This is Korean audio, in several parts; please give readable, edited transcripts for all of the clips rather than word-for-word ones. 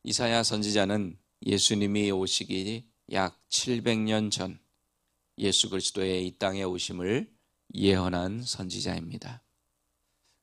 이사야 선지자는 예수님이 오시기 약 700년 전 예수 그리스도의 이 땅에 오심을 예언한 선지자입니다.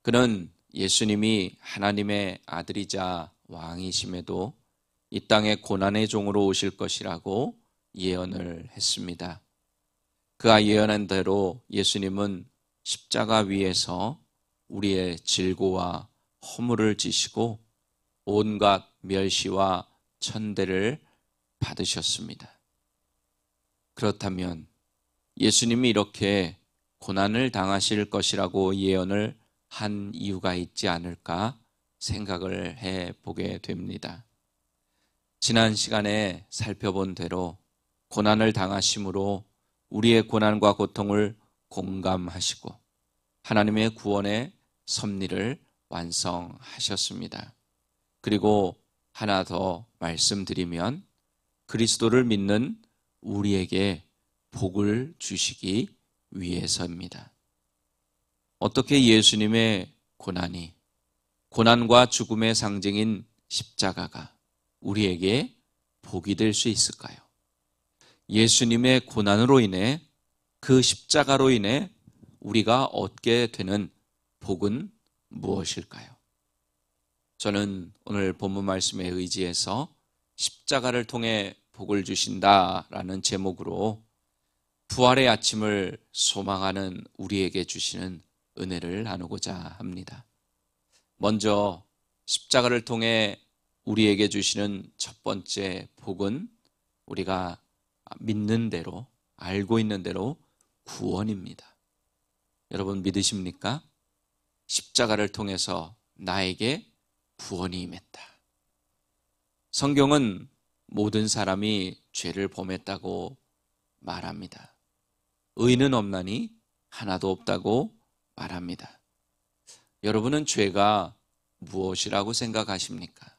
그는 예수님이 하나님의 아들이자 왕이심에도 이 땅에 고난의 종으로 오실 것이라고 예언을 했습니다. 그가 예언한 대로 예수님은 십자가 위에서 우리의 질고와 허물을 지시고 온갖 멸시와 천대를 받으셨습니다. 그렇다면 예수님이 이렇게 고난을 당하실 것이라고 예언을 한 이유가 있지 않을까 생각을 해보게 됩니다. 지난 시간에 살펴본 대로 고난을 당하심으로 우리의 고난과 고통을 공감하시고 하나님의 구원의 섭리를 완성하셨습니다. 그리고 하나 더 말씀드리면 그리스도를 믿는 우리에게 복을 주시기 위해서입니다. 어떻게 예수님의 고난이, 고난과 죽음의 상징인 십자가가 우리에게 복이 될 수 있을까요? 예수님의 고난으로 인해, 그 십자가로 인해 우리가 얻게 되는 복은 무엇일까요? 저는 오늘 본문 말씀에 의지해서 십자가를 통해 복을 주신다라는 제목으로 부활의 아침을 소망하는 우리에게 주시는 은혜를 나누고자 합니다. 먼저 십자가를 통해 우리에게 주시는 첫 번째 복은 우리가 믿는 대로, 알고 있는 대로 구원입니다. 여러분 믿으십니까? 십자가를 통해서 나에게 구원이 임했다. 성경은 모든 사람이 죄를 범했다고 말합니다. 의는 없나니 하나도 없다고 말합니다. 여러분은 죄가 무엇이라고 생각하십니까?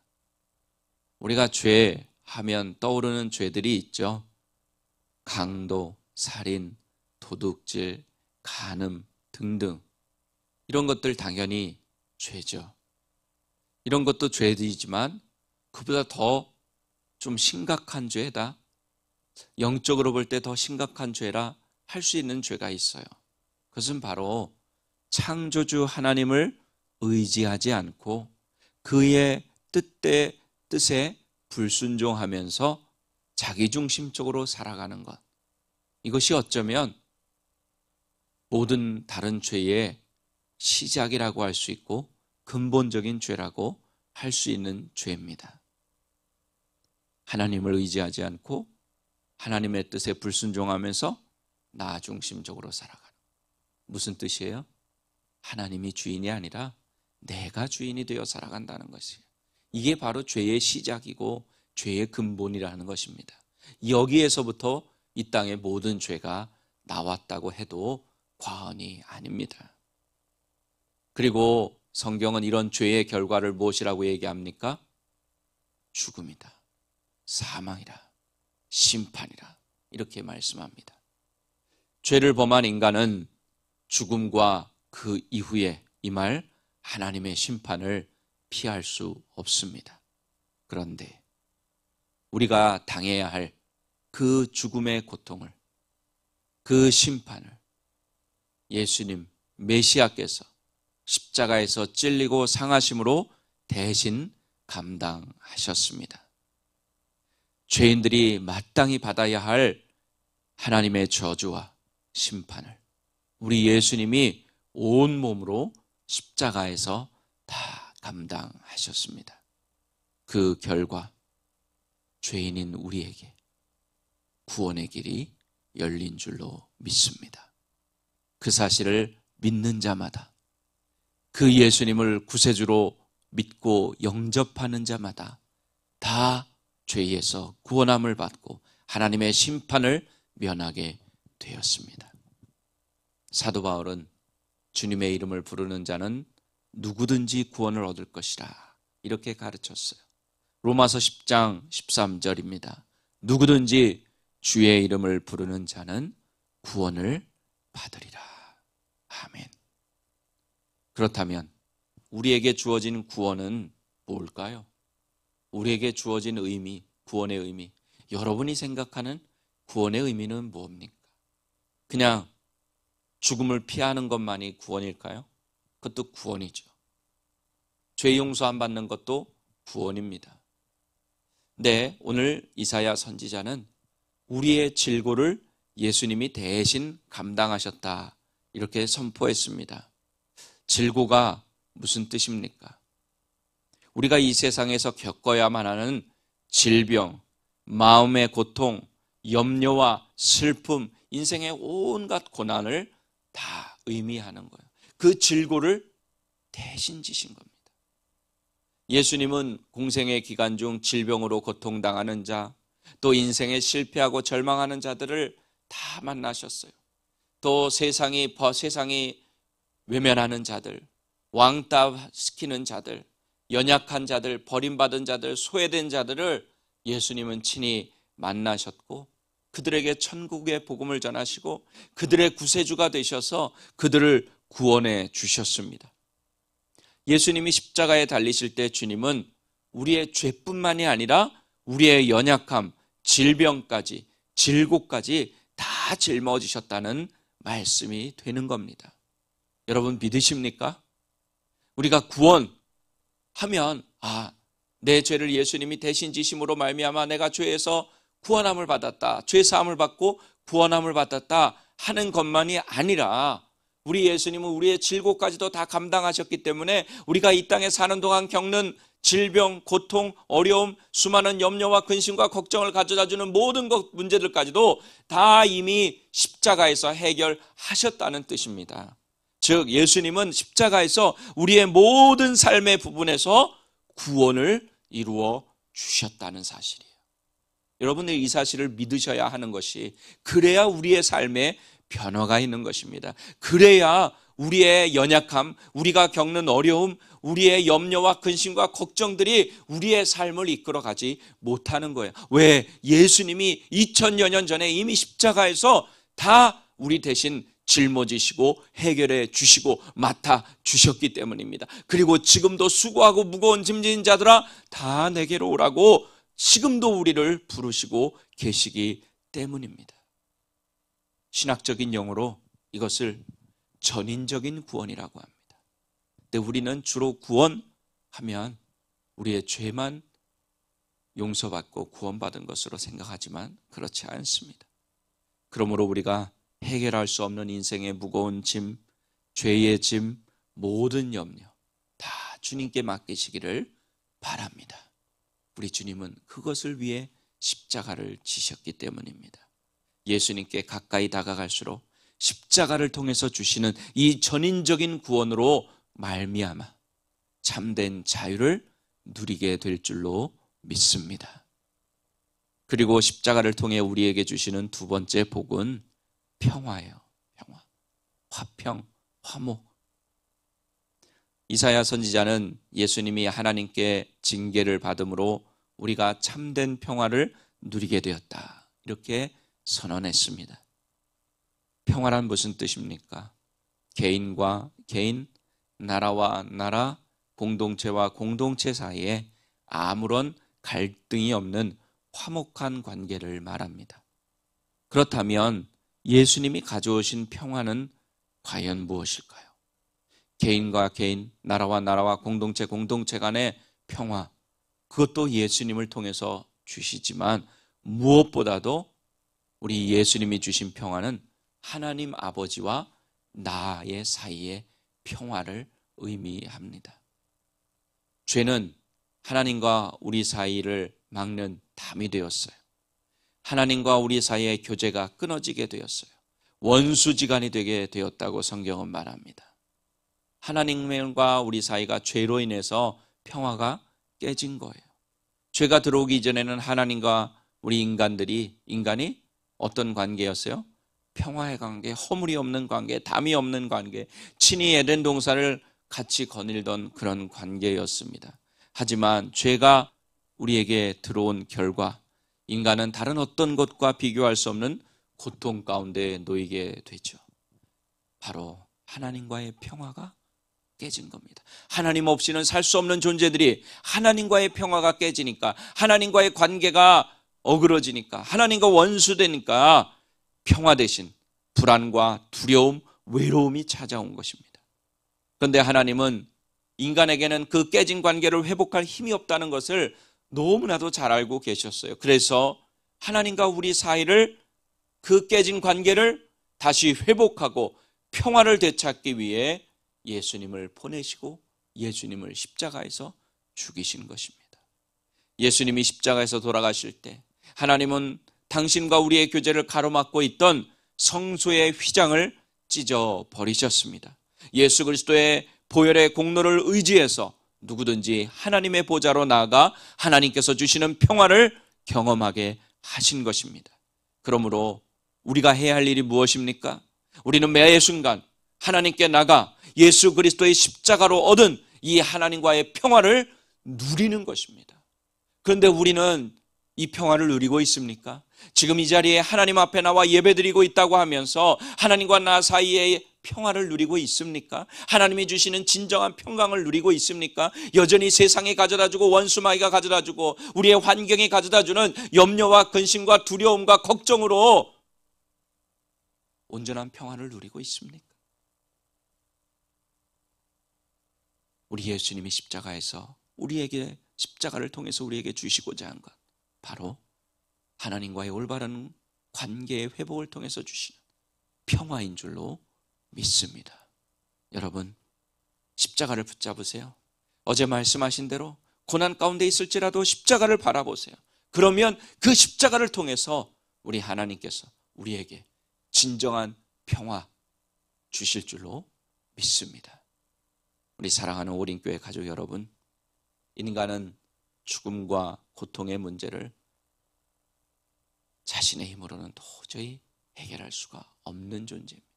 우리가 죄 하면 떠오르는 죄들이 있죠. 강도, 살인, 도둑질, 간음 등등. 이런 것들 당연히 죄죠. 이런 것도 죄이지만 그보다 더 좀 심각한 죄다, 영적으로 볼 때 더 심각한 죄라 할 수 있는 죄가 있어요. 그것은 바로 창조주 하나님을 의지하지 않고 그의 뜻에 불순종하면서 자기중심적으로 살아가는 것. 이것이 어쩌면 모든 다른 죄의 시작이라고 할 수 있고 근본적인 죄라고 할 수 있는 죄입니다. 하나님을 의지하지 않고 하나님의 뜻에 불순종하면서 나 중심적으로 살아가는. 무슨 뜻이에요? 하나님이 주인이 아니라 내가 주인이 되어 살아간다는 것이에요. 이게 바로 죄의 시작이고 죄의 근본이라는 것입니다. 여기에서부터 이 땅의 모든 죄가 나왔다고 해도 과언이 아닙니다. 그리고 성경은 이런 죄의 결과를 무엇이라고 얘기합니까? 죽음이다, 사망이라, 심판이라 이렇게 말씀합니다. 죄를 범한 인간은 죽음과 그 이후에 임할 하나님의 심판을 피할 수 없습니다. 그런데 우리가 당해야 할 그 죽음의 고통을, 그 심판을 예수님 메시아께서 십자가에서 찔리고 상하심으로 대신 감당하셨습니다. 죄인들이 마땅히 받아야 할 하나님의 저주와 심판을 우리 예수님이 온몸으로 십자가에서 다 감당하셨습니다. 그 결과 죄인인 우리에게 구원의 길이 열린 줄로 믿습니다. 그 사실을 믿는 자마다, 그 예수님을 구세주로 믿고 영접하는 자마다 다 죄에서 구원함을 받고 하나님의 심판을 면하게 되었습니다. 사도 바울은 주님의 이름을 부르는 자는 누구든지 구원을 얻을 것이라 이렇게 가르쳤어요. 로마서 10장 13절입니다. 누구든지 주의 이름을 부르는 자는 구원을 받으리라. 아멘. 그렇다면 우리에게 주어진 구원은 뭘까요? 우리에게 주어진 의미, 구원의 의미, 여러분이 생각하는 구원의 의미는 뭡니까? 그냥 죽음을 피하는 것만이 구원일까요? 그것도 구원이죠. 죄 용서 안 받는 것도 구원입니다. 네, 오늘 이사야 선지자는 우리의 질고를 예수님이 대신 감당하셨다, 이렇게 선포했습니다. 질고가 무슨 뜻입니까? 우리가 이 세상에서 겪어야만 하는 질병, 마음의 고통, 염려와 슬픔, 인생의 온갖 고난을 다 의미하는 거예요. 그 질고를 대신 지신 겁니다. 예수님은 공생의 기간 중 질병으로 고통당하는 자, 또 인생에 실패하고 절망하는 자들을 다 만나셨어요. 또 세상이 외면하는 자들, 왕따 시키는 자들, 연약한 자들, 버림받은 자들, 소외된 자들을 예수님은 친히 만나셨고 그들에게 천국의 복음을 전하시고 그들의 구세주가 되셔서 그들을 구원해 주셨습니다. 예수님이 십자가에 달리실 때 주님은 우리의 죄뿐만이 아니라 우리의 연약함, 질병까지, 질고까지 다 짊어지셨다는 말씀이 되는 겁니다. 여러분 믿으십니까? 우리가 구원하면 내 죄를 예수님이 대신 지심으로 말미암아 내가 죄에서 구원함을 받았다, 죄 사함을 받고 구원함을 받았다 하는 것만이 아니라 우리 예수님은 우리의 질고까지도 다 감당하셨기 때문에 우리가 이 땅에 사는 동안 겪는 질병, 고통, 어려움, 수많은 염려와 근심과 걱정을 가져다주는 모든 문제들까지도 다 이미 십자가에서 해결하셨다는 뜻입니다. 즉 예수님은 십자가에서 우리의 모든 삶의 부분에서 구원을 이루어 주셨다는 사실이에요. 여러분들 이 사실을 믿으셔야 하는 것이, 그래야 우리의 삶에 변화가 있는 것입니다. 그래야 우리의 연약함, 우리가 겪는 어려움, 우리의 염려와 근심과 걱정들이 우리의 삶을 이끌어가지 못하는 거예요. 왜? 예수님이 2000여 년 전에 이미 십자가에서 다 우리 대신 짊어지시고 해결해 주시고 맡아 주셨기 때문입니다. 그리고 지금도 수고하고 무거운 짐진 자들아 다 내게로 오라고 지금도 우리를 부르시고 계시기 때문입니다. 신학적인 용어로 이것을 전인적인 구원이라고 합니다. 근데 우리는 주로 구원하면 우리의 죄만 용서받고 구원받은 것으로 생각하지만 그렇지 않습니다. 그러므로 우리가 해결할 수 없는 인생의 무거운 짐, 죄의 짐, 모든 염려 다 주님께 맡기시기를 바랍니다. 우리 주님은 그것을 위해 십자가를 지셨기 때문입니다. 예수님께 가까이 다가갈수록 십자가를 통해서 주시는 이 전인적인 구원으로 말미암아 참된 자유를 누리게 될 줄로 믿습니다. 그리고 십자가를 통해 우리에게 주시는 두 번째 복은 평화예요. 평화, 화평, 화목. 이사야 선지자는 예수님이 하나님께 징계를 받음으로 우리가 참된 평화를 누리게 되었다, 이렇게 선언했습니다. 평화란 무슨 뜻입니까? 개인과 개인, 나라와 나라, 공동체와 공동체 사이에 아무런 갈등이 없는 화목한 관계를 말합니다. 그렇다면 예수님이 가져오신 평화는 과연 무엇일까요? 개인과 개인, 나라와 나라와 공동체 간의 평화, 그것도 예수님을 통해서 주시지만 무엇보다도 우리 예수님이 주신 평화는 하나님 아버지와 나의 사이의 평화를 의미합니다. 죄는 하나님과 우리 사이를 막는 담이 되었어요. 하나님과 우리 사이의 교제가 끊어지게 되었어요. 원수지간이 되게 되었다고 성경은 말합니다. 하나님과 우리 사이가 죄로 인해서 평화가 깨진 거예요. 죄가 들어오기 이전에는 하나님과 우리 인간이 어떤 관계였어요? 평화의 관계, 허물이 없는 관계, 담이 없는 관계, 친히 에덴 동산을 같이 거닐던 그런 관계였습니다. 하지만 죄가 우리에게 들어온 결과 인간은 다른 어떤 것과 비교할 수 없는 고통 가운데 놓이게 되죠. 바로 하나님과의 평화가 깨진 겁니다. 하나님 없이는 살 수 없는 존재들이 하나님과의 평화가 깨지니까, 하나님과의 관계가 어그러지니까, 하나님과 원수되니까 평화 대신 불안과 두려움, 외로움이 찾아온 것입니다. 그런데 하나님은 인간에게는 그 깨진 관계를 회복할 힘이 없다는 것을 너무나도 잘 알고 계셨어요. 그래서 하나님과 우리 사이를, 그 깨진 관계를 다시 회복하고 평화를 되찾기 위해 예수님을 보내시고 예수님을 십자가에서 죽이신 것입니다. 예수님이 십자가에서 돌아가실 때 하나님은 당신과 우리의 교제를 가로막고 있던 성소의 휘장을 찢어 버리셨습니다. 예수 그리스도의 보혈의 공로를 의지해서 누구든지 하나님의 보좌로 나아가 하나님께서 주시는 평화를 경험하게 하신 것입니다. 그러므로 우리가 해야 할 일이 무엇입니까? 우리는 매 순간 하나님께 나가 예수 그리스도의 십자가로 얻은 이 하나님과의 평화를 누리는 것입니다. 그런데 우리는 이 평화를 누리고 있습니까? 지금 이 자리에 하나님 앞에 나와 예배드리고 있다고 하면서 하나님과 나 사이에 평화를 누리고 있습니까? 하나님이 주시는 진정한 평강을 누리고 있습니까? 여전히 세상이 가져다주고 원수마귀가 가져다주고 우리의 환경이 가져다주는 염려와 근심과 두려움과 걱정으로 온전한 평화를 누리고 있습니까? 우리 예수님이 십자가에서 우리에게, 십자가를 통해서 우리에게 주시고자 한 것, 바로 하나님과의 올바른 관계의 회복을 통해서 주시는 평화인 줄로 믿습니다. 여러분, 십자가를 붙잡으세요. 어제 말씀하신 대로 고난 가운데 있을지라도 십자가를 바라보세요. 그러면 그 십자가를 통해서 우리 하나님께서 우리에게 진정한 평화 주실 줄로 믿습니다. 우리 사랑하는 오린교회 가족 여러분, 인간은 죽음과 고통의 문제를 자신의 힘으로는 도저히 해결할 수가 없는 존재입니다.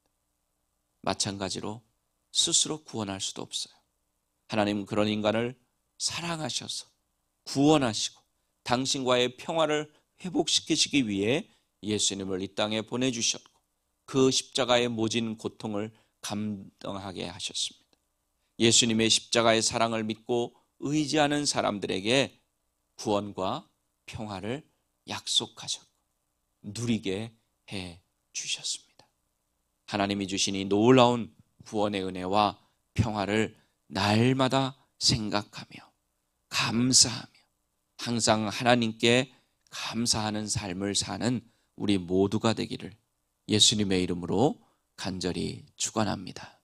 마찬가지로 스스로 구원할 수도 없어요. 하나님은 그런 인간을 사랑하셔서 구원하시고 당신과의 평화를 회복시키시기 위해 예수님을 이 땅에 보내주셨고 그 십자가의 모진 고통을 감당하게 하셨습니다. 예수님의 십자가의 사랑을 믿고 의지하는 사람들에게 구원과 평화를 약속하셨고 누리게 해 주셨습니다. 하나님이 주신 이 놀라운 구원의 은혜와 평화를 날마다 생각하며 감사하며 항상 하나님께 감사하는 삶을 사는 우리 모두가 되기를 예수님의 이름으로 간절히 축원합니다.